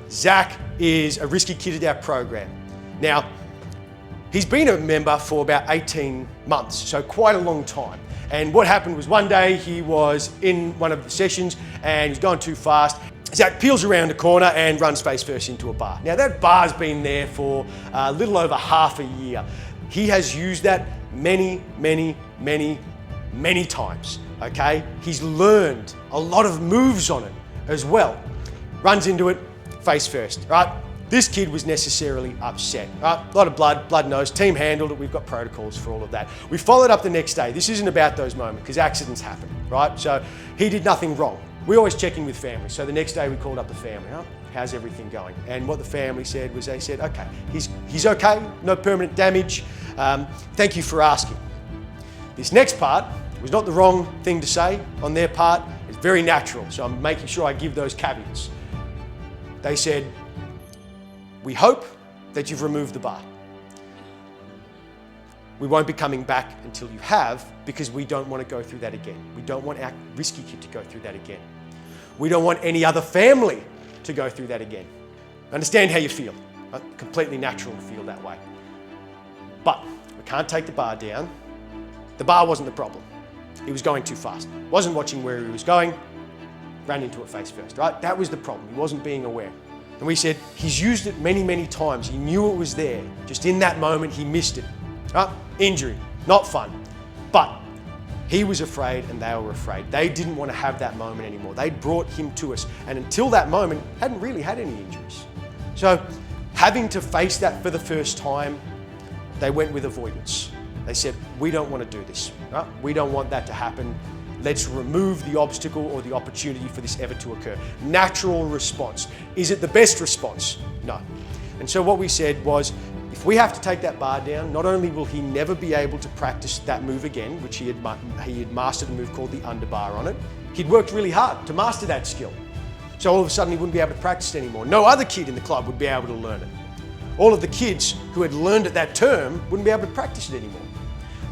Zach is a risky kid at our program. Now, he's been a member for about 18 months, so quite a long time. And what happened was one day he was in one of the sessions and he's going too fast. Zach peels around a corner and runs face first into a bar. Now that bar's been there for a little over half a year. He has used that many times, okay? He's learned a lot of moves on it as well. Runs into it, face first, right? This kid was necessarily upset, right? A lot of blood nose, team handled it, we've got protocols for all of that. We followed up the next day. This isn't about those moments because accidents happen, right? So he did nothing wrong. We always check in with family. So the next day we called up the family, oh, how's everything going? And what the family said was they said, okay, he's okay, no permanent damage. Thank you for asking. This next part was not the wrong thing to say on their part. It's very natural, so I'm making sure I give those caveats. They said, we hope that you've removed the bar. We won't be coming back until you have, because we don't want to go through that again. We don't want our risky kid to go through that again. We don't want any other family to go through that again. Understand how you feel. Completely natural to feel that way. But we can't take the bar down. The bar wasn't the problem. He was going too fast. Wasn't watching where he was going, ran into it face first, right? That was the problem. He wasn't being aware. And we said, he's used it many times. He knew it was there. Just in that moment, he missed it. Right? Injury, not fun. But he was afraid and they were afraid. They didn't want to have that moment anymore. They brought him to us. And until that moment, hadn't really had any injuries. So having to face that for the first time, they went with avoidance. They said, we don't want to do this. Right? We don't want that to happen. Let's remove the obstacle or the opportunity for this ever to occur. Natural response. Is it the best response? No. And so what we said was, if we have to take that bar down, not only will he never be able to practice that move again, which he had mastered a move called the underbar on it. He'd worked really hard to master that skill. So all of a sudden he wouldn't be able to practice it anymore. No other kid in the club would be able to learn it. All of the kids who had learned it that term wouldn't be able to practice it anymore.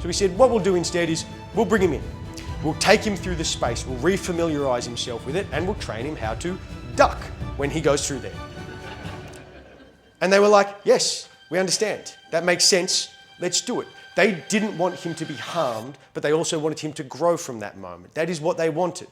So we said, what we'll do instead is, we'll bring him in. We'll take him through the space, we'll refamiliarize himself with it, and we'll train him how to duck when he goes through there. And they were like, yes, we understand. That makes sense. Let's do it. They didn't want him to be harmed, but they also wanted him to grow from that moment. That is what they wanted.